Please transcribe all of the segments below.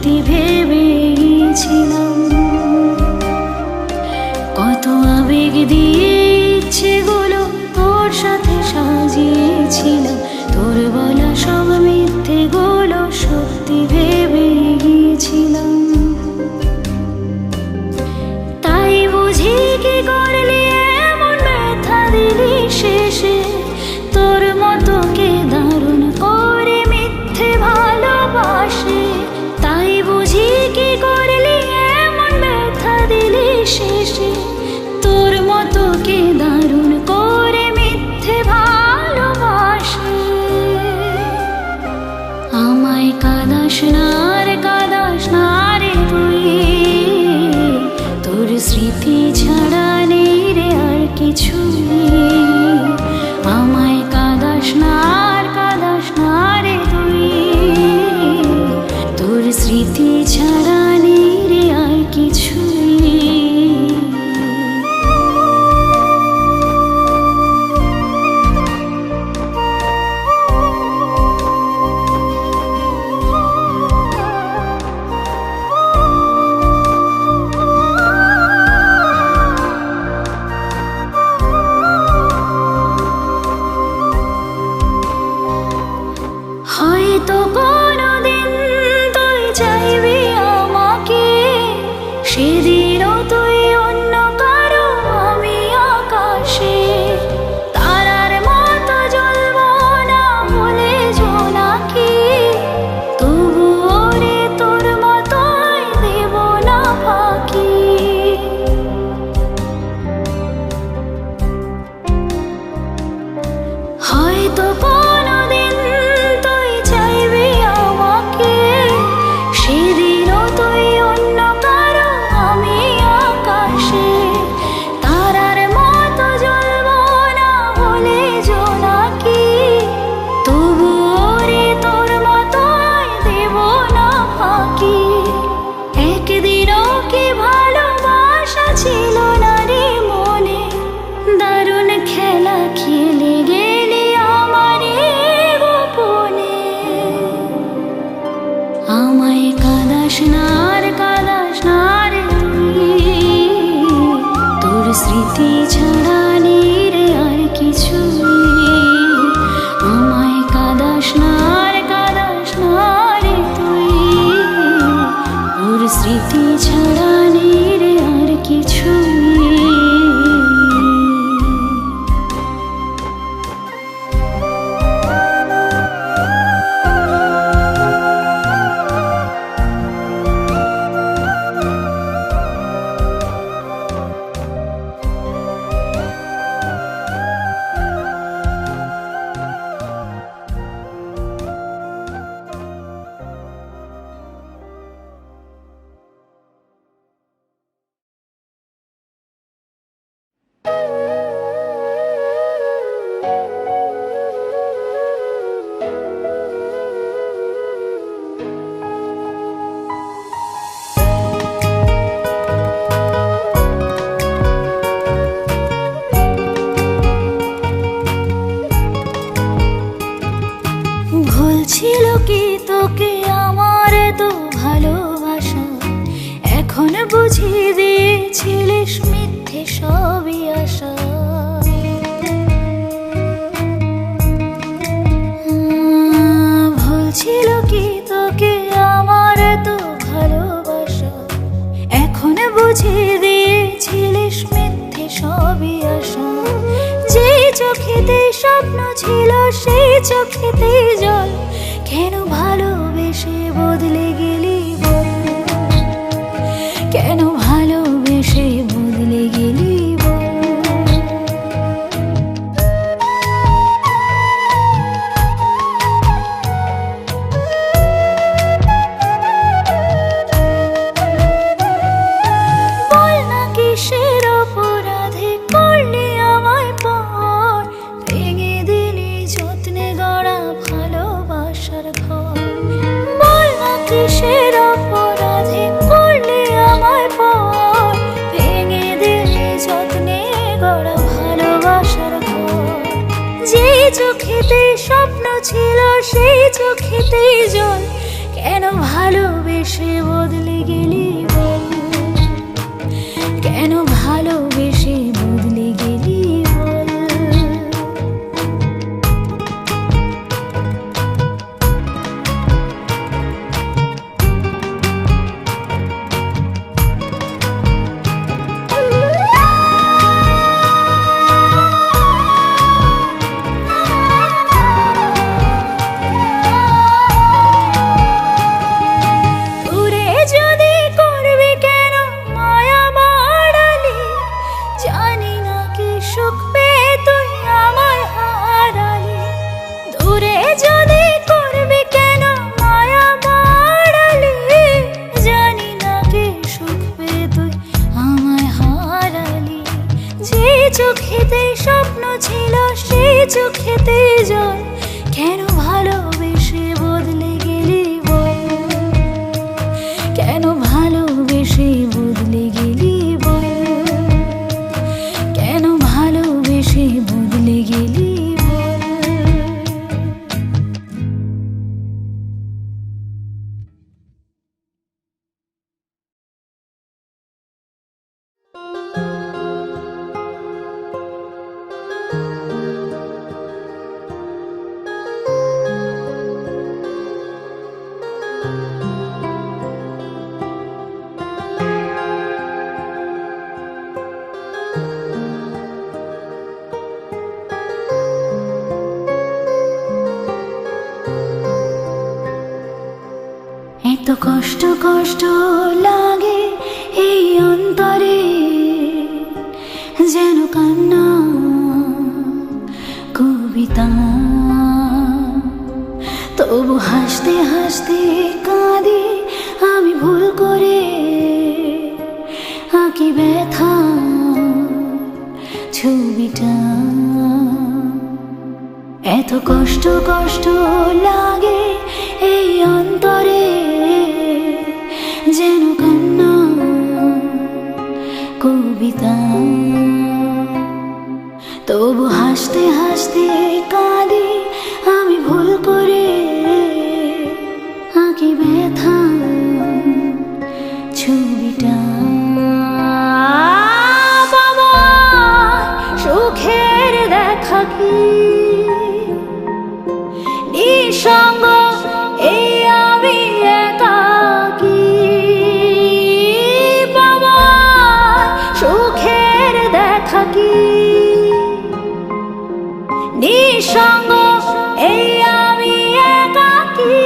সত্যি ভেবেছিলাম। কত আবেগ দিয়ে ইচ্ছেগুলো তোর সাথে সাজিয়েছিলাম, তোর বলা সব মিথ্যেগুলো সত্যি ভেবে গিয়েছিলাম। তাই বুঝি কি করলি এমন ব্যথা দিলি শেষে, তোর মতো কে দারুণ করে মিথ্যে ভালোবাসে। তাই বুঝি কি করলি এমন ব্যথা দিলি শেষে, তোর মতো কে দারুণ করে মিথ্যে ভালোবাসে। আমায় কাঁদাস না রে, কাঁদাস না রে তুই, তোর স্মৃতি ছাড়া নেই রে আর কিছু। আমায় কাঁদাস না আর কাঁদাস না রে তুই, তোর স্মৃতি ছাড়া নেই রে আর কিছু। হয়তো কোনোদিন তুই চাইবি আমাকে, সেদিনও তুই অন্য কারো আমি আকাশে। তারার মতো জ্বলবো না বলে জোনাকি, তবুও রে তোর মতোই দেব না ফাঁকি। হয়তো কোনোদিন তুই চাইবি আমাকে, সেদিনও তুই অন্য কারো আমি আকাশে। তারার মতো জ্বলবো না বলে জোনাকি, তবুও রে তোর মতোই দেব না ফাঁকি। একদিনও কি ভালোবাসা ছিল না রে মনে, দারুণ খেলা খেলে গেলি আমার গোপনে। আমায় কাঁদাস না আর কাঁদাস না রে তুই, তোর স্মৃতি ছাড়া নেই রে আর কিছু। আমায় কাঁদাস না আর কাঁদাস না রে তুই, তোর স্মৃতি ছাড়া নেই রে আর কিছু। ভুল ছিল কি তোকে আমার তো ভালোবাসা, এখন বুঝিয়ে দিয়েছিলিস মিথ্যে সবই আশা। ভুল ছিল কি তোকে আমার তো ভালোবাসা, এখন বুঝিয়ে দিয়েছিলিস মিথ্যে সবই আশা। যে চোখেতে স্বপ্ন ছিল সেই চোখেতে জল, কেন ভালোবেসে বদলে গেলি বল, কেন ভালোবেসে বদলে গেলি বল। বল না কিসের অপরাধে করলি আমায় পর, ভেঙে দিলি যত্নে গড়া ভালোবাসার ঘর। বল না কিসের অপরাধে করলি আমায় পর, ভেঙে দিলি যত্নে গড়া ভালোবাসার ঘর। যে চোখেতে স্বপ্ন ছিল সেই চোখেতেই জল, কেন ভালোবেসে ভালোবেসে বদলে গেলি বল, কেন ভালোবেসে বদলে গেলি বল। চোখেতে স্বপ্ন ছিল সেই চোখেতে জল, কেন ভালোবেসে বদলে গেলি বল, কেন ভালোবেসে বদলে গেলি বল, কেন ভালোবেসে বদলে গেলি বল। এত কষ্ট কষ্ট লাগে এই অন্তরে, যেন কান্না কবিতা, তবু হাসতে হাসতে কাঁদি আমি ভুল করে, আঁকি ব্যথা ছবিটা। এত কষ্ট কষ্ট লাগে এই অন্তরে, যেন কান্না কবিতা, তবু হাসতে হাসতে কাঁদি আমি ভুল করে, আঁকি ব্যথা ছবিটা। বাবা সুখের দেখা কি নিঃসঙ্গ এই আমি একাকী, বাবা সুখের দেখা কি নিঃসঙ্গ এই আমি একাকী।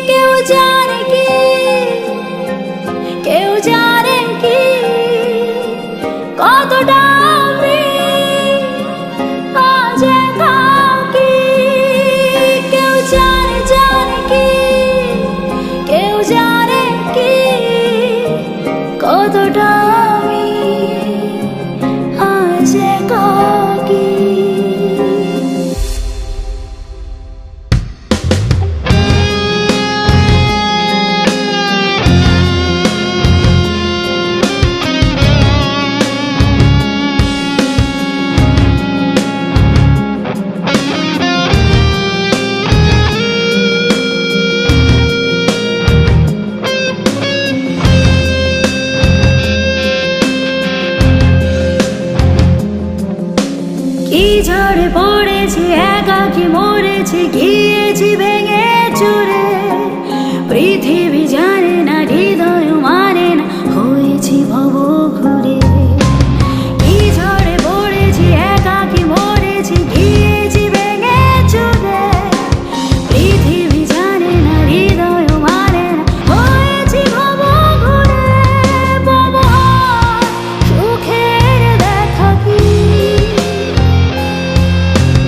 কেউ জানে কি, কেউ জানে কি কতটা আমি আজ একাকী। কেউ জানে জানে কি, কেউ জানে কি কতটা আমি আজ একাকী। কি ঝড়ে পড়েছি একাকী মরেছি, গিয়েছি ভেঙে চুরে, পৃথিবী জানে না হৃদয় মানে না, হয়েছি ভব ঘুরে। কি ঝড়ে পড়েছি একাকী মরেছি, গিয়েছি ভেঙে চুরে, পৃথিবী জানে না হৃদয় মানে না, হয়েছি ভব ঘুরে। বাবা সুখের দেখা কি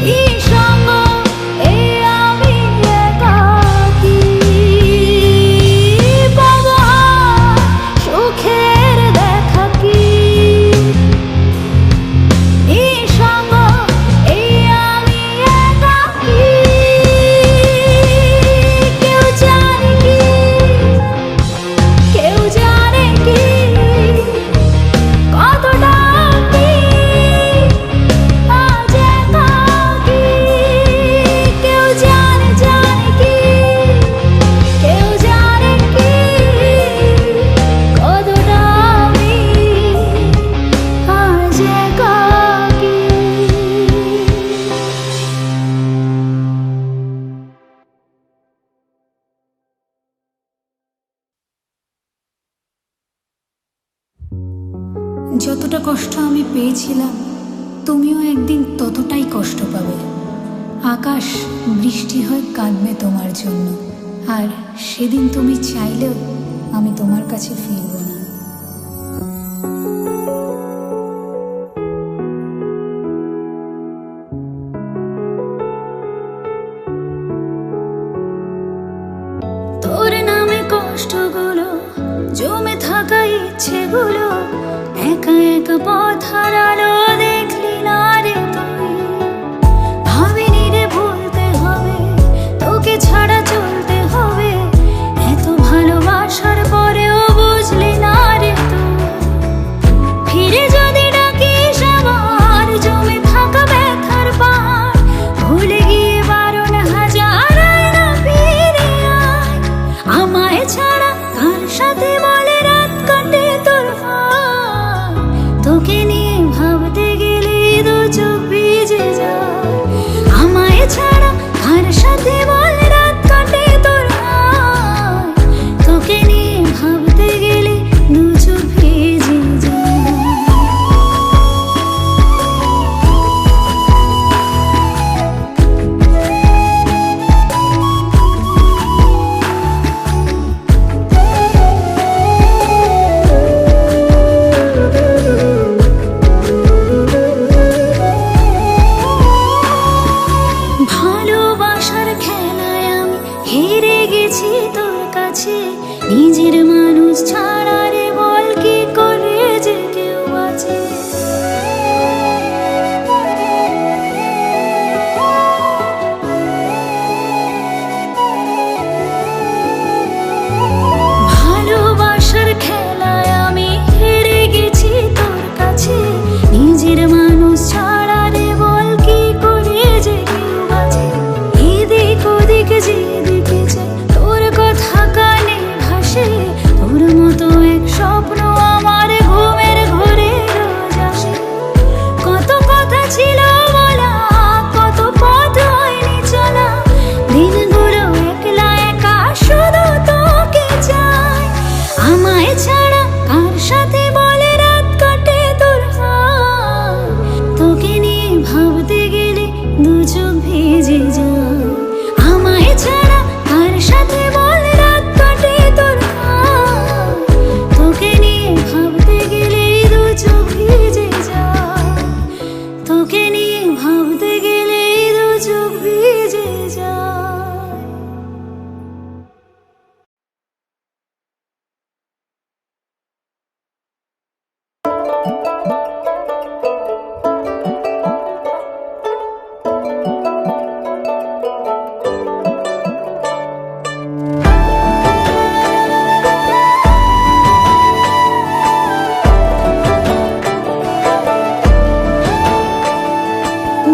নিঃসঙ্গ এই আমি একাকী। যতটা কষ্ট আমি পেয়েছিলাম তুমিও একদিন ততটাই কষ্ট পাবে। আকাশ বৃষ্টি হয়ে কাঁদবে তোমার জন্য, আর সেদিন তুমি চাইলেও আমি তোমার কাছে ফিরব না। তোর নামে কষ্টগুলো, জমে থাকা ইচ্ছেগুলো, একা একা পথ হারালো দেখলি না রে তুই। ভাবিনি রে ভুলতে হবে, তোকে ছাড়া চলতে হবে, এত ভালোবাসার পরেও বুঝলি না রে তুই। ফিরে যদি ডাকিস আবার জমে থাকা ব্যথার পার, ভুলে গিয়ে 12,000 আয়না ফিরে আয়। আমায় ছাড়া কার সাথে বলে রাত কাটে তোর হায়, তোকে নিয়ে ভাবতে গেলে দু চোখ ভিজে যায়। আমায় ছাড়া কার সাথে বলে রাত কাটে তোর হায়, তোকে নিয়ে ভাবতে গেলে দু চোখ ভিজে যায়। ভালোবাসার খেলায় আমি হেরে গেছি তোর কাছে, নিজের মানুষ ছাড়া রে বল কি করে যে কেউ বাঁচে। ভালোবাসার খেলায় আমি হেরে গেছি তোর কাছে, নিজের মানুষ ছাড়া রে বল কি করে যে কেউ বাঁচে। এদিক ওদিক যেদিকে যাই তোর কথা কানে ভাসে, তোর মতো এক স্বপ্ন আমার ঘুমের ঘরে রোজ আসে। কত কথা ছিল বলা, কত পথ হয়নি চলা, দিনগুলো একলা একা শুধু তোকে চাই। আমায় ছাড়া কার সাথে বলে রাত কাটে তোর হায়, তোকে নিয়ে ভাবতে গেলে দু চোখ ভিজে যায়। আমায় ছাড়া কার সাথে বলে রাত কাটে তোর হায়, তোকে নিয়ে ভাবতে গেলে দু চোখ ভিজে যায়। তোকে নিয়ে ভাবতে গেলে দু চোখ ভিজে যায়।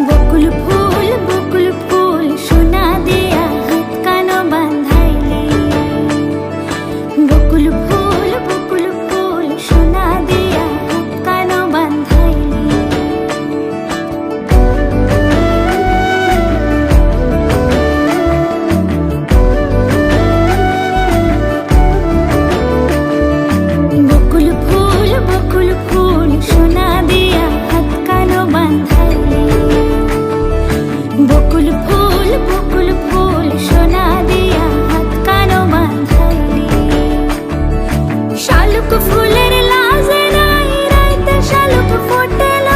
বকুল ফুল সোনা দিয়া হাত কানো বাঁধাইলি। বকুল ফুল সোনা দিয়া হাত কানো বাঁধাইলি। বকুল ফুল সোনা দিয়া হাত কানো বাঁধাইলি। বকুল ফুল সোনা দিয়া হাত কানো বাঁধাইলি। শালুক ফুলের লাজে নাই রাইতে শালুক ফোটেল,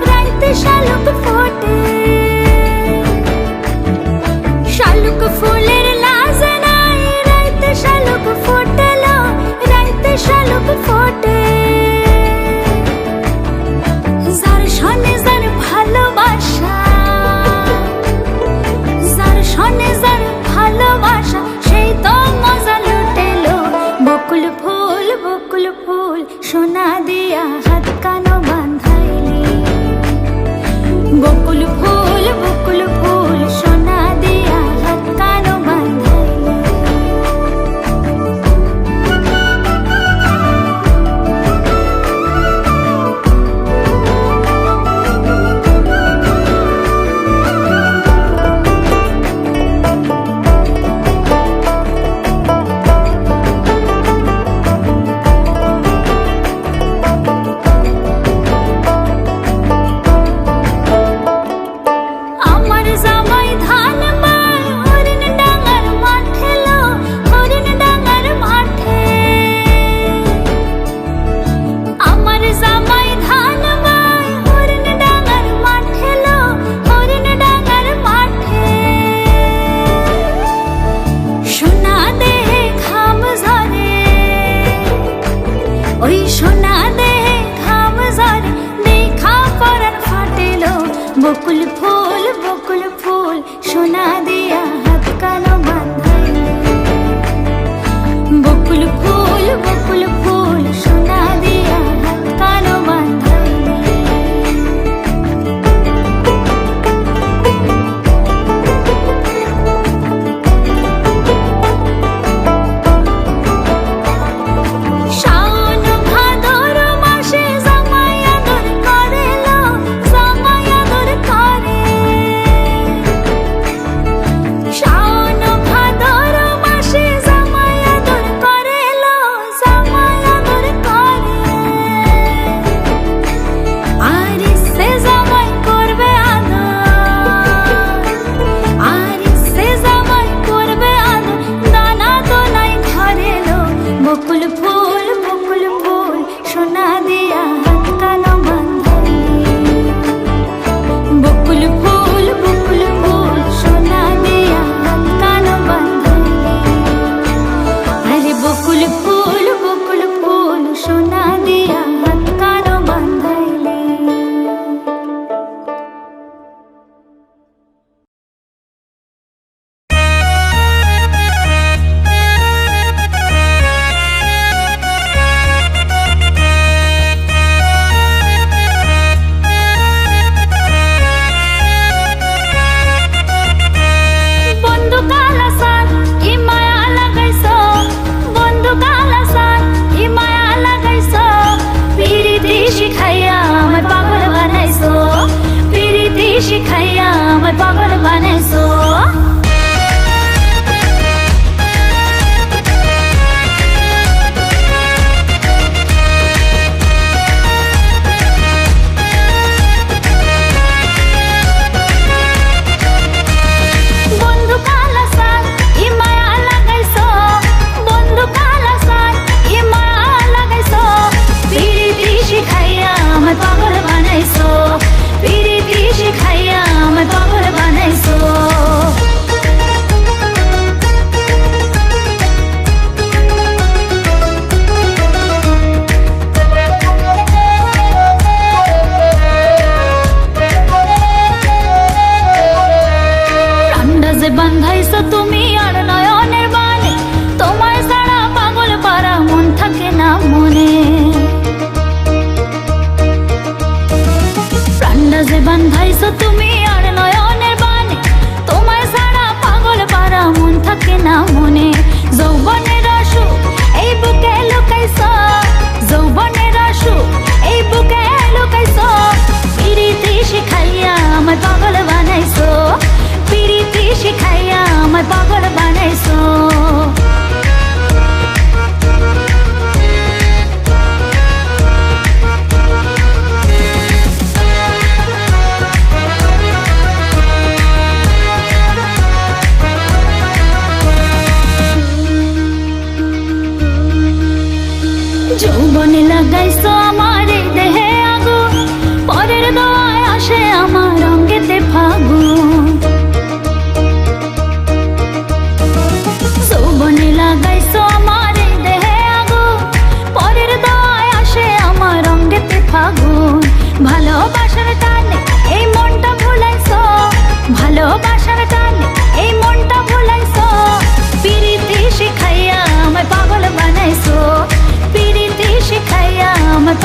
রাইতে শালুক ফোটে। শালুক ফুলের লাজে নাই রাইতে শালুক ফোটেল, রাইতে শালুক ফোটে। যার সনে যার ভালোবাসা, যার সনে যার ভালোবাসা, সেই তো মজা লুটেলো। বকুল ফুল সোনা দিয়া হাত কানো বাঁধাইলি। বকুল ফুল সোনা দিয়া হাত কানো বাঁধাইলি। যৌবনে লাগাইছো আমার এই দেহে আগুন, পরের দোয়ায় আসে আমার অঙ্গেতে ফাগুন। যৌবনে লাগাইছো আমার এই দেহে আগুন, পরের দোয়ায় আসে আমার অঙ্গেতে ফাগুন। ভালোবাসার টানে এই মনটা ভুলাইছো, ভালোবাসার টানে এই মনটা ভুলাইছো। পিরিতি শিখাইয়া আমায় পাগল বানাইছো, পিরিতি শিখাইয়া আমায়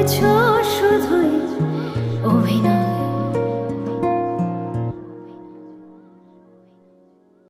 করেছো শুধুই অভিনয়।